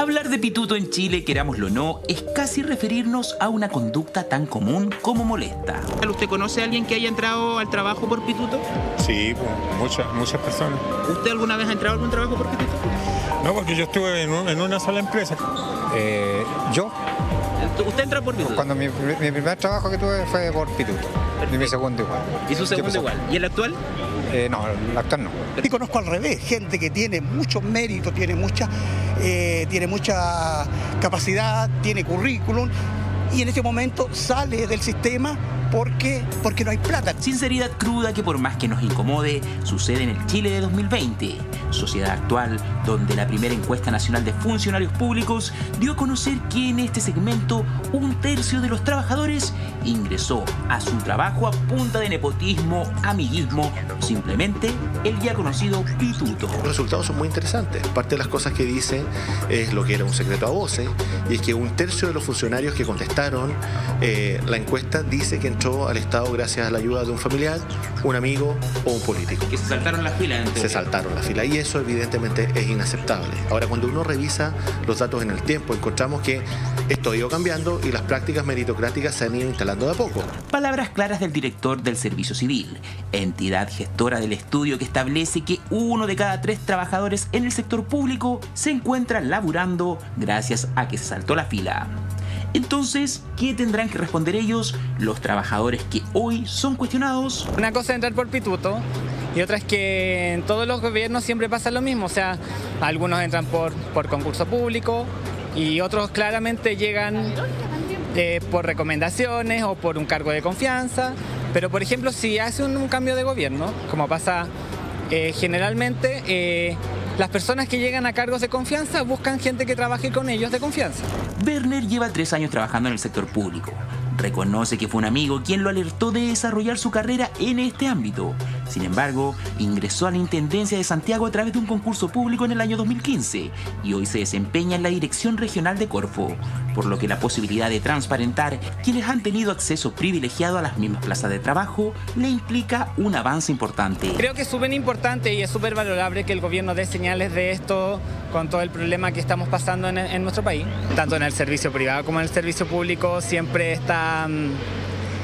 Hablar de pituto en Chile, querámoslo o no, es casi referirnos a una conducta tan común como molesta. ¿Usted conoce a alguien que haya entrado al trabajo por pituto? Sí, pues, muchas personas. ¿Usted alguna vez ha entrado a algún trabajo por pituto? No, porque yo estuve en una sola empresa. ¿Yo? ¿Usted entra por pituto? Cuando mi primer trabajo que tuve fue por pituto. Y mi segundo igual. ¿Y su segundo igual? ¿Y el actual? No, el actual no. Y conozco al revés, gente que tiene mucho mérito, tiene mucha capacidad, tiene currículum y en ese momento sale del sistema porque no hay plata. Sinceridad cruda que por más que nos incomode, sucede en el Chile de 2020, sociedad actual donde la primera encuesta nacional de funcionarios públicos dio a conocer que en este segmento 1/3 de los trabajadores ingresó a su trabajo a punta de nepotismo, amiguismo, simplemente el ya conocido pituto. Los resultados son muy interesantes. Parte de las cosas que dicen es lo que era un secreto a voces, y es que 1/3 de los funcionarios que contestaron la encuesta dice que entró al Estado gracias a la ayuda de un familiar, un amigo o un político. Que se saltaron las filas. Se saltaron la fila y eso evidentemente es inaceptable. Ahora, cuando uno revisa los datos en el tiempo, encontramos que esto ha ido cambiando y las prácticas meritocráticas se han ido instalando de a poco. Palabras claras del director del Servicio Civil, entidad gestora del estudio que establece que 1 de cada 3 trabajadores en el sector público se encuentra laburando gracias a que se saltó la fila. Entonces, ¿qué tendrán que responder ellos, los trabajadores que hoy son cuestionados? Una cosa es entrar por pituto y otra es que en todos los gobiernos siempre pasa lo mismo. O sea, algunos entran por concurso público y otros claramente llegan por recomendaciones o por un cargo de confianza. Pero, por ejemplo, si hace un cambio de gobierno, como pasa generalmente, las personas que llegan a cargos de confianza buscan gente que trabaje con ellos de confianza. Werner lleva 3 años trabajando en el sector público. Reconoce que fue un amigo quien lo alertó de desarrollar su carrera en este ámbito. Sin embargo, ingresó a la Intendencia de Santiago a través de un concurso público en el año 2015 y hoy se desempeña en la Dirección Regional de Corfo, por lo que la posibilidad de transparentar quienes han tenido acceso privilegiado a las mismas plazas de trabajo le implica un avance importante. Creo que es súper importante y es súper valorable que el gobierno dé señales de esto con todo el problema que estamos pasando en nuestro país. Tanto en el servicio privado como en el servicio público siempre está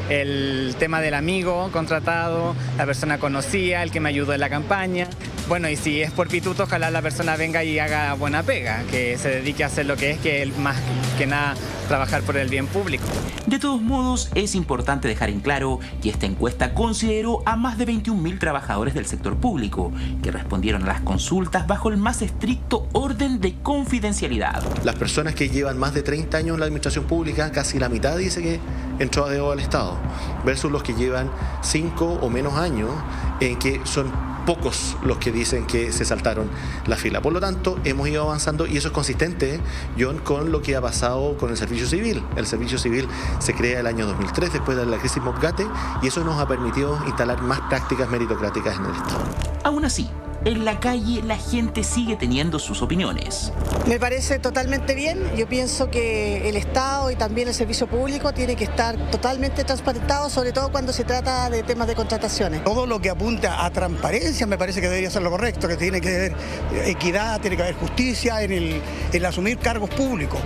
el tema del amigo contratado, la persona conocida, el que me ayudó en la campaña. Bueno, y si es por pituto, ojalá la persona venga y haga buena pega, que se dedique a hacer lo que es, que más que nada trabajar por el bien público. De todos modos, es importante dejar en claro que esta encuesta consideró a más de 21.000 trabajadores del sector público, que respondieron a las consultas bajo el más estricto orden de confidencialidad. Las personas que llevan más de 30 años en la administración pública, casi la mitad dice que entró a dedo al Estado, versus los que llevan 5 o menos años, en que son pocos los que dicen que se saltaron la fila. Por lo tanto, hemos ido avanzando y eso es consistente, John, con lo que ha pasado con el servicio civil. El servicio civil se crea el año 2003 después de la crisis Mocgate y eso nos ha permitido instalar más prácticas meritocráticas en el Estado. Aún así, en la calle la gente sigue teniendo sus opiniones. Me parece totalmente bien. Yo pienso que el Estado y también el servicio público tiene que estar totalmente transparentado, sobre todo cuando se trata de temas de contrataciones. Todo lo que apunta a transparencia me parece que debería ser lo correcto, que tiene que haber equidad, tiene que haber justicia en el asumir cargos públicos.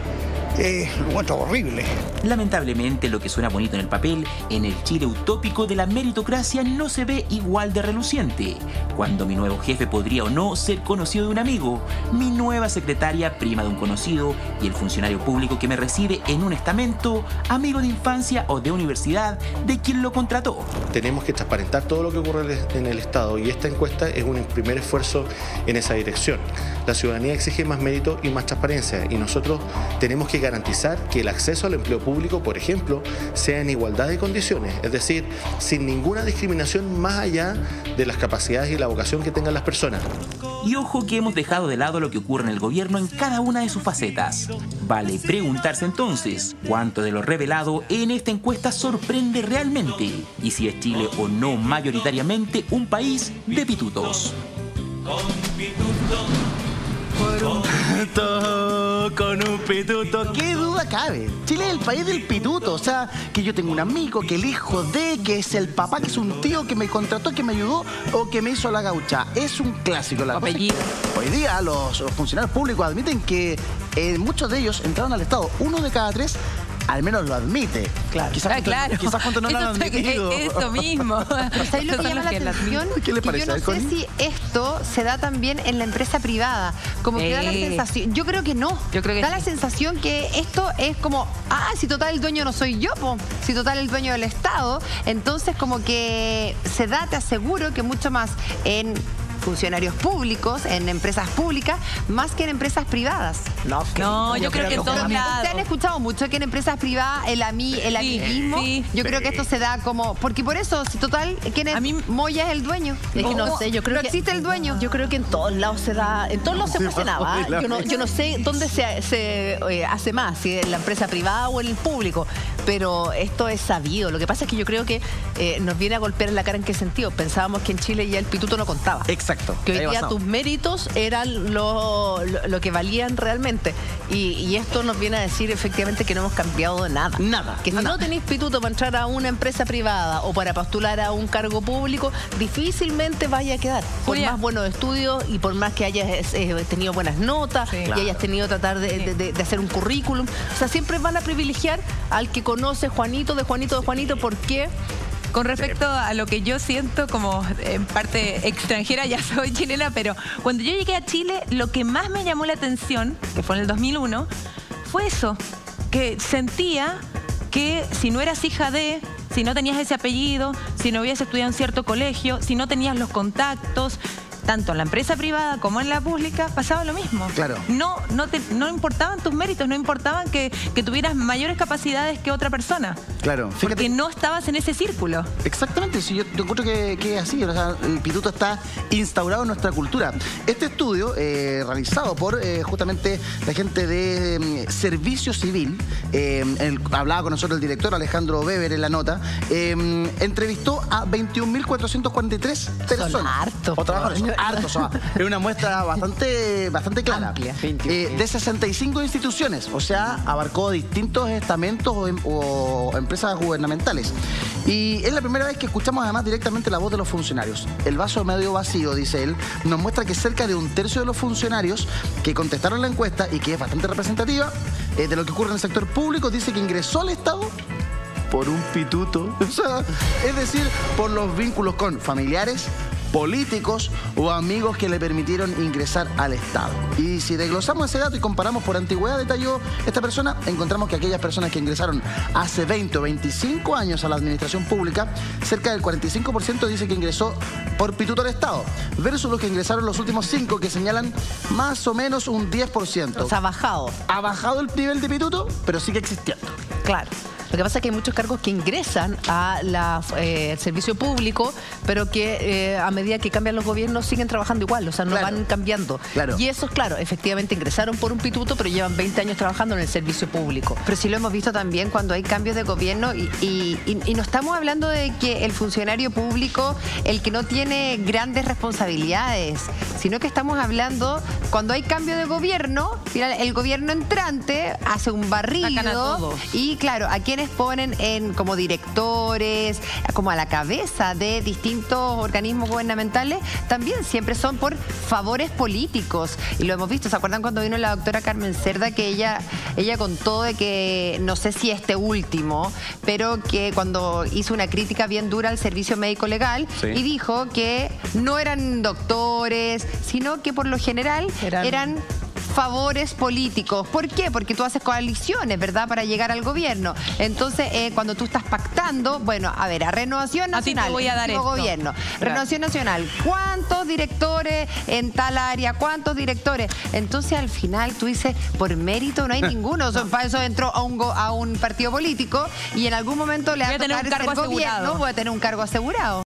Lo encuentro horrible. Lamentablemente, lo que suena bonito en el papel, en el Chile utópico de la meritocracia no se ve igual de reluciente. Cuando mi nuevo jefe podría o no ser conocido de un amigo, mi nueva secretaria prima de un conocido y el funcionario público que me recibe en un estamento, amigo de infancia o de universidad de quien lo contrató. Tenemos que transparentar todo lo que ocurre en el Estado y esta encuesta es un primer esfuerzo en esa dirección. La ciudadanía exige más mérito y más transparencia y nosotros tenemos que garantizar que el acceso al empleo público, por ejemplo, sea en igualdad de condiciones, es decir, sin ninguna discriminación más allá de las capacidades y la vocación que tengan las personas. Y ojo que hemos dejado de lado lo que ocurre en el gobierno en cada una de sus facetas. Vale preguntarse entonces, ¿cuánto de lo revelado en esta encuesta sorprende realmente? Y si es Chile o no mayoritariamente un país de pitutos. Con pituto Con un pituto, qué duda cabe. Chile es el país del pituto. O sea, que yo tengo un amigo, que el hijo de, que es el papá, que es un tío que me contrató, que me ayudó o que me hizo la gaucha. Es un clásico. La apellido. Hoy día los funcionarios públicos admiten que muchos de ellos entraron al Estado. 1 de cada 3 al menos lo admite. Claro. Quizás cuánto no lo han admitido. Eso mismo. ¿Sabes lo que llama la atención? ¿Qué le parece? Que yo no sé si esto se da también en la empresa privada. Como que da la sensación. Yo creo que no. Yo creo que da la sensación que esto es como, si total el dueño no soy yo, si total el dueño del Estado. Entonces como que se da, te aseguro, que mucho más en funcionarios públicos, en empresas públicas, más que en empresas privadas. No, yo creo que en todos lados. Ustedes han escuchado mucho que en empresas privadas el amiguismo. Yo creo que esto se da como, porque por eso, si total, ¿quién es? Moya es el dueño. Es que no sé, yo creo que no existe el dueño. Yo creo que en todos lados se da, en todos lados se funcionaba. Yo no sé dónde se hace más, si en la empresa privada o en el público, pero esto es sabido. Lo que pasa es que yo creo que nos viene a golpear en la cara. ¿En qué sentido? Pensábamos que en Chile ya el pituto no contaba. Exacto. Que hoy día tus méritos eran lo que valían realmente. Y esto nos viene a decir efectivamente que no hemos cambiado nada. Que si no tenéis pituto para entrar a una empresa privada o para postular a un cargo público, difícilmente vaya a quedar. Por más buenos estudios y por más que hayas tenido buenas notas y hayas tenido tratar de hacer un currículum. O sea, siempre van a privilegiar al que conoce Juanito de Juanito de Juanito. ¿Por qué? Con respecto a lo que yo siento como en parte extranjera, ya soy chilena, pero cuando yo llegué a Chile, lo que más me llamó la atención, que fue en el 2001, fue eso, que sentía que si no eras hija de, si no tenías ese apellido, si no habías estudiado en cierto colegio, si no tenías los contactos, tanto en la empresa privada como en la pública, pasaba lo mismo. Claro. No importaban tus méritos, no importaban que tuvieras mayores capacidades que otra persona. Claro. Fíjate, porque no estabas en ese círculo. Exactamente, sí, yo encuentro que es así. O sea, el pituto está instaurado en nuestra cultura. Este estudio, realizado por justamente la gente de Servicio Civil, hablaba con nosotros el director Alejandro Weber en la nota, entrevistó a 21.443 personas. Harto. O trabajadores. Harto, o sea, es una muestra bastante clara. Amplia. De 65 instituciones, o sea, abarcó distintos estamentos o empresas gubernamentales. Y es la primera vez que escuchamos además directamente la voz de los funcionarios. El vaso medio vacío, dice él, nos muestra que cerca de 1/3 de los funcionarios que contestaron la encuesta, y que es bastante representativa de lo que ocurre en el sector público, dice que ingresó al Estado por un pituto. O sea, es decir, por los vínculos con familiares, políticos o amigos que le permitieron ingresar al Estado. Y si desglosamos ese dato y comparamos por antigüedad, detalló esta persona, encontramos que aquellas personas que ingresaron hace 20 o 25 años a la administración pública, cerca del 45% dice que ingresó por pituto al Estado, versus los que ingresaron los últimos 5, que señalan más o menos un 10%. O sea, ha bajado. Ha bajado el nivel de pituto, pero sigue existiendo. Claro. Lo que pasa es que hay muchos cargos que ingresan al servicio público, pero que a medida que cambian los gobiernos siguen trabajando igual, o sea, no van cambiando. Claro. Y esos, claro, efectivamente ingresaron por un pituto, pero llevan 20 años trabajando en el servicio público. Pero sí lo hemos visto también cuando hay cambios de gobierno y no estamos hablando de que el funcionario público, el que no tiene grandes responsabilidades, sino que estamos hablando cuando hay cambio de gobierno, el gobierno entrante hace un barrido y claro, a quienes ponen como directores, como a la cabeza de distintos organismos gubernamentales, también siempre son por favores políticos. Y lo hemos visto, ¿se acuerdan cuando vino la doctora Carmen Cerda, que ella contó de que, no sé si este último, pero que cuando hizo una crítica bien dura al servicio médico legal y dijo que no eran doctores, sino que por lo general eran favores políticos. ¿Por qué? Porque tú haces coaliciones, ¿verdad?, para llegar al gobierno. Entonces, cuando tú estás pactando, bueno, a ver, a Renovación Nacional, a ti te voy a dar esto. Gobierno, Renovación Nacional, ¿cuántos directores en tal área? ¿Cuántos directores? Entonces, al final, tú dices, por mérito no hay ninguno. Para eso entró a un partido político y en algún momento le va a tocar ser gobierno, voy a tener un cargo asegurado.